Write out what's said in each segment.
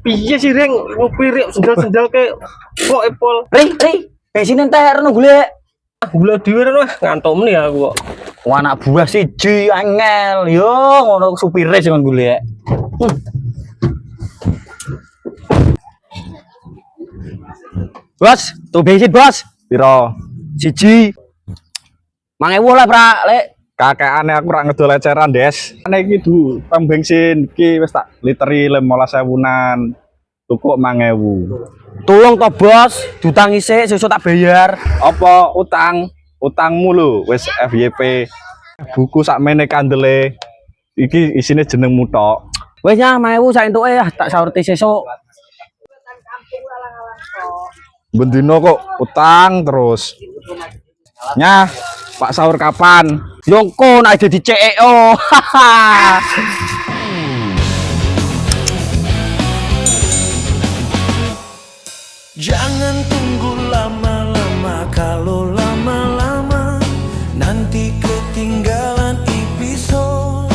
Piye sih Reng, ngopi rek sendal-sendal ke kok epol. Ri, bensin entek rono golek. Gula dhewe wah ngantuk meneh aku kok. Wah anak buah siji angel. Yo ngono supire sing golek. Bos, tuh bensin bos. Piro? Siji. 1000 lah, Prak, Lek. Kakekane aku ora ngedol eceran, Des. Ane iki du, pam bensin iki wis tak literi 15.000-an. Tukuk 5.000. Tolong to, Bos. Diutangi sik, sesuk tak bayar. Apa utang? Utangmu lho wis FYP. Buku sakmene kandele. Iki isine jenengmu tok. Wis ya 1000 sak entuke tak saurti sesuk. Bendino kok utang terus. Nyah, Pak sahur kapan? Yongko nek dadi CEO. Jangan tunggu lama-lama, kalau lama-lama nanti ketinggalan episode.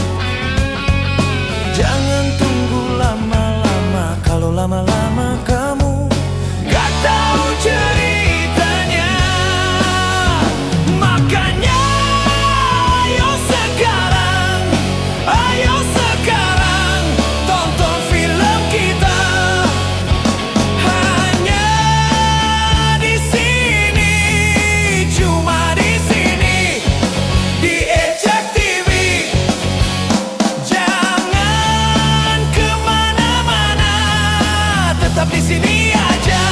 Jangan tunggu lama-lama, kalau lama-lama kamu gak tahu ceritanya. Makanya ayo sekarang tonton film kita. Hanya di sini, cuma di sini, di Ecek TV. Jangan kemana-mana, tetap di sini aja.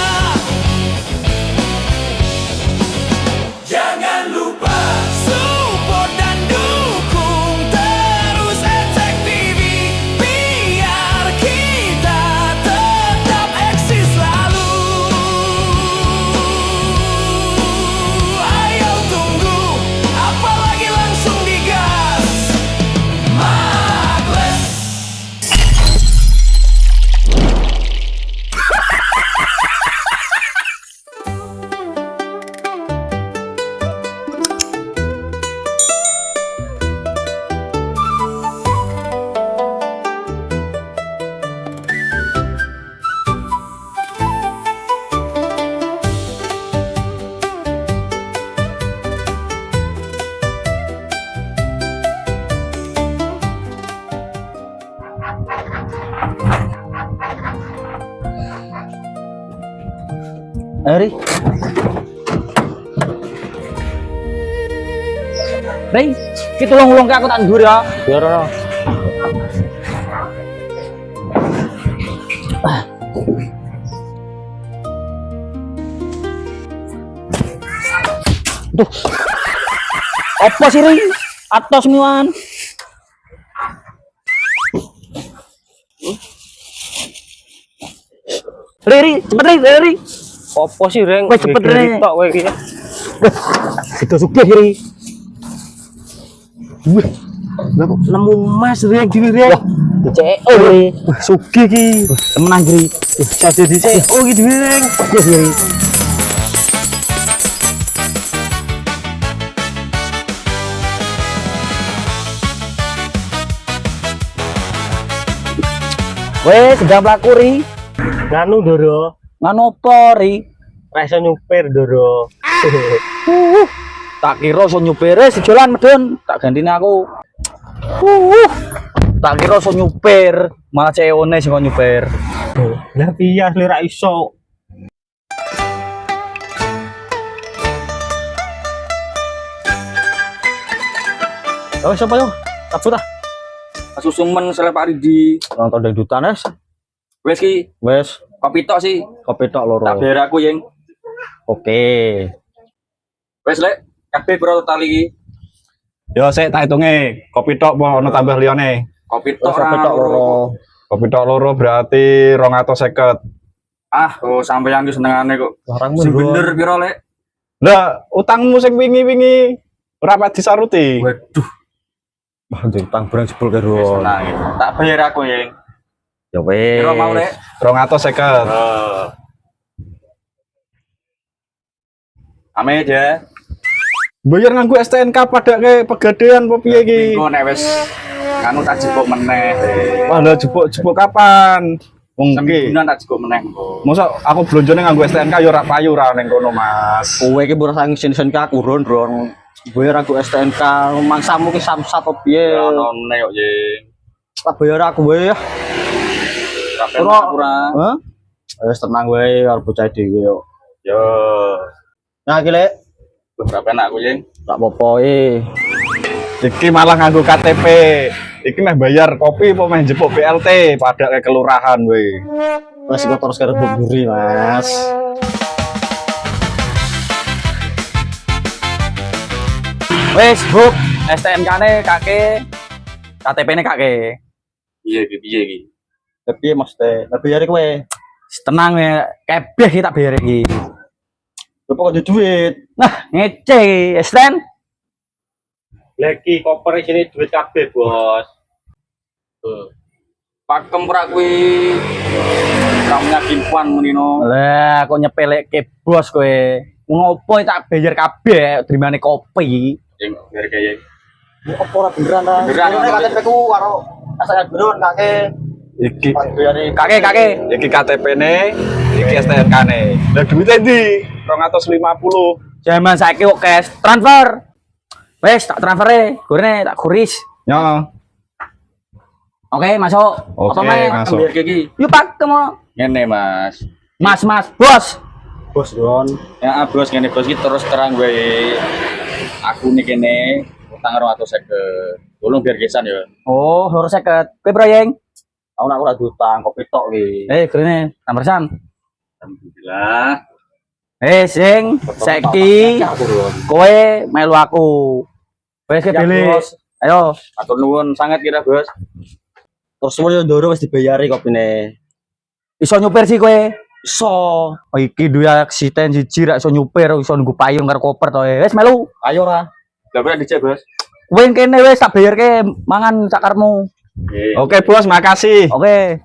Jangan lupa support dan dukung terus Ecek TV, biar kita tetap eksis selalu. Ayo tunggu, apalagi langsung digas. Magles. Ri. Ri, ki tolong ulung ke aku tak ndur ya. Biar ora. Duh. Apa sih Ri? Atos miwan. Ri, cepet Ri. Apa sih Reng? Wes cepet, Reng. Tok kowe iki. Itu sugih Ri. Wih, nemu emas Ri yang gini Ri. CEO Ri. Sugih ki. Temenan Ri. Bisa jadi CEO gitu Reng. Yes Ri. Wes, sedang pelaku Ri. Nganu Doro, Ngano apa Ri? rasa nyupir Doro. Tak kira so nyupir sejolan medun, tak gantine aku. Tak kira so nyupir, malah CEO-ne sing nyupir. Lah piye asli ra iso. Oh, siapa yo? Kabut ah. Susumen sele Pak Ridi. Nonton dangdutan wes. Wes ki, Wes, kopi tok sih. kopi tok loro. Tak bayar aku, Yeng. Oke. Wes lek, kabeh bro total iki. Yo sik tak hitunge. Kopi tok apa ono tambah liyane? Kopi Terus tok kopi tok loro. Kopi tok loro berarti 250. Ah, oh sampeyan ki senengane kok. Barangmu Sing bener piro lek? Lah, utangmu sing wingi-wingi ora pat disaruti. Waduh, Wah, utang barang jebol karo. senang. Tak bayar aku, Yeng. Ya wes. Piro mau lek? 250. Ame aja. Bayar nganggo STNK pada ke pegadaian apa piye iki? Minggu nek wis Kanu tak jebuk meneh. Wah, lho jebuk kapan? Wong iki. Semingguan tak jebuk meneh kok. Mosok aku blonjone nganggo STNK ya ora payu ra ning kono, Mas. Kowe iki ora sang sin-sin ka aku ron. Bayar aku STNK, mangsamu ki samsat apa piye? Ya ono meneh kok ye. Tak bayar aku wae ya. Ora. Hah? Wis tenang wae karo bocah dhewe yo. Yo, Nah, iki lek berapa enak aku ye? tak apa Iki malah nganggo KTP. Iki meh bayar kopi apa meh jebuk BLT pada ke kelurahan we. Wis kok terus karo buri, Mas. Wis, Buk, STNK-ne kake, KTP-ne kake. Piye iki? Piye mesti? Lah bayar kowe. Tenang ya, kabeh iki tak bayar iki. Lha kok ada duit. Nah, ngece, Sten. Lagi koper sini duit kabeh, Bos. Pakem ora kuwi. Ramnya kimpuan menino. Lah, kok nyepelekke bos kowe. Ngopo tak bayar kabeh terimane kopi. Sing biar kaya. Apa ora beneran ta? Beneran. KTP-ku karo asal beneran kake. Iki Kake. iki KTP-ne, iki STNK-ne. Lah duite ndi? 250. Zaman saiki kok cash transfer. Wes tak transfer gorene tak kuris. Ya. Oke, masuk. Oke, masuk. Biar iki. Yuk pak kamu. Ngene, Mas. Mas, bos. Bos Don. Ya, Bos ngene Bos iki terus terang gue. Aku nih kene utang 250. Tolong biar gesan ya. Oh, harus seket. Kowe proyeng. Aku ora utang kopi tok iki. Gorene tambasan. Alhamdulillah. Sing saiki kowe melu aku. Wes ke Siap, pilih. Bos. Ayo. Atur nuwun sangat kira, Bos. Terus semuanya ndoro wis dibayari kopine. Iso nyupir sih kowe. Iso. Oh, iki duwe aksiden siji rak iso nyupir, iso nunggu payung karo koper to. Wes melu. Ayo ra. Lah berarti dicek, Bos. Kowe kene wis tak bayarke mangan cakarmu. Oke, Bos, makasih. Oke.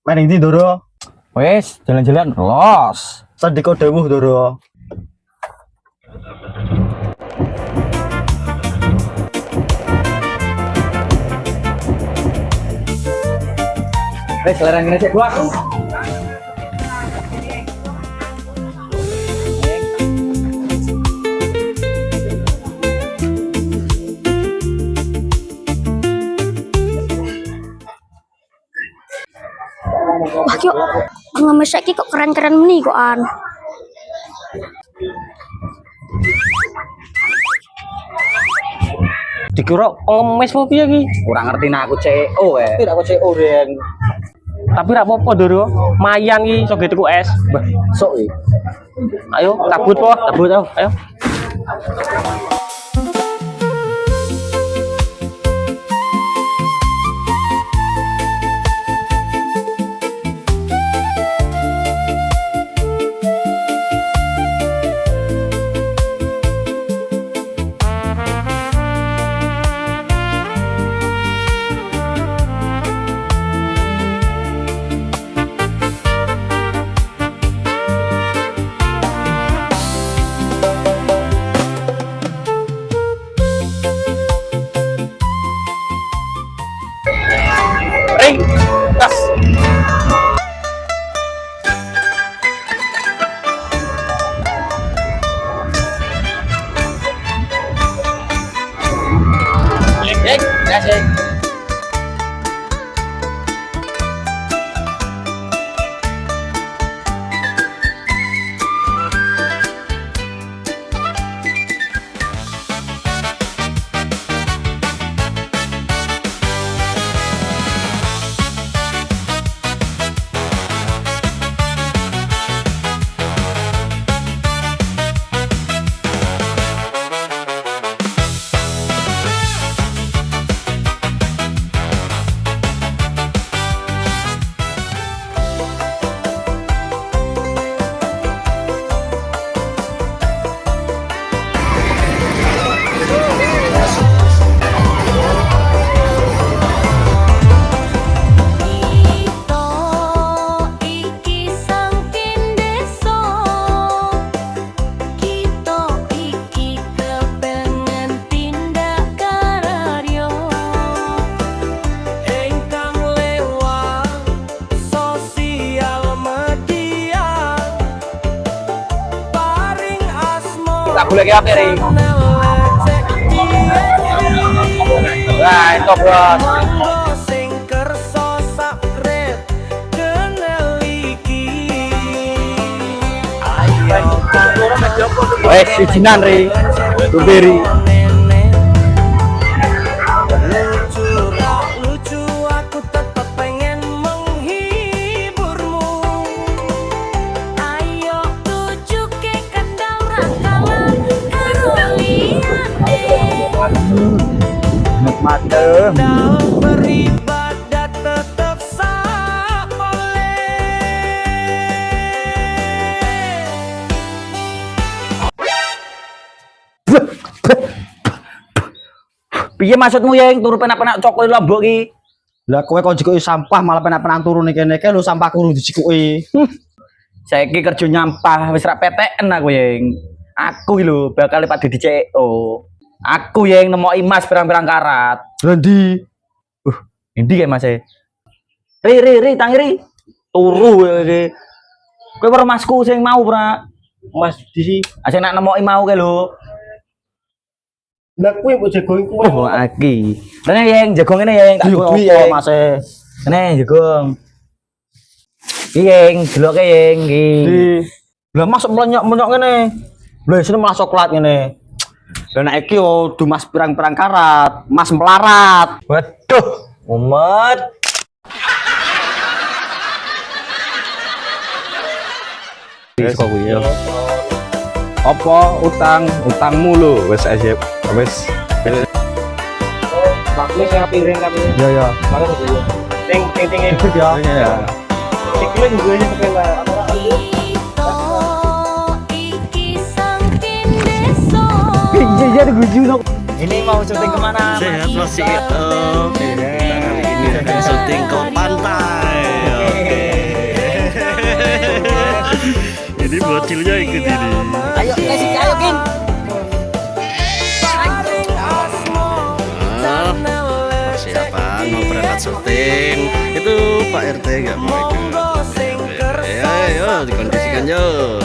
Main ndi, Doro? Wes, jalan-jalan los. Tadi kau dawuh, Doro. Wes, larang ngene sik, Bos. Wah, kyo ngemes saiki kok keren-keren meni kok an. Dikira ngemes apa piye iki? Ora ngerti nek aku CEO Tidak aku CEO, Ren. Tapi ra apa-apa, Doro. Mayang iki iso tuku es. Bah, sok iki. Ayo, cabut po, cabut ayo. tak golek akhir iki. Wah, itu bos. Sing kerso sakret kenal iki. Ayo Wes izinan ri. Tuberi. lucu aku tetap pengen menghiburmu. Ayo tuju ke kendang rakalan karo liyane. Madem. Dalam beribadah tetap sah oleh. Piye maksudmu yang turu penak-penak cokol lambok iki? Lah kowe kok jikoki sampah malah penak-penak turu nih kene lho sampah kurung dijikoki. Saiki kerja nyampah wis ra peteken aku yang. Aku iki lho bakal pada di CEO. Aku yang nemoki emas pirang-pirang karat. Endi? Endi kae Mas e? Ri tangiri. Turu iki. Kowe weruh masku sing mau ora? Mas di sing nak nemoki mau kae lho. Lah kuwi mbok jago iku. Oh, aki. Rene yang jagung ini yang tak Duh, apa Mas e. Ini jagung. Iki yang deloke yang iki. Lah masuk melenyok-melenyok ngene. Lah sini malah coklat ngene. Lah nek iki yo du mas pirang-pirang karat, mas melarat. Waduh, umat. Wes kok kuwi ya. Apa utangmu lho wis aja wis. Bakmi sing piring tapi. Ya ya. Ting Ya. iklan gue nya kepala. Iki sangkin deso. Iya ada guju dong. Ini mau syuting kemana? Sehat Mas CEO. Kali ini akan syuting ke pantai. Oke. Ini bocilnya ikut ini. Ayo kasih ayo Kin. Persiapan mau berangkat syuting. Itu Pak RT nggak mau ikut. Ayo, dikondisikan yuk.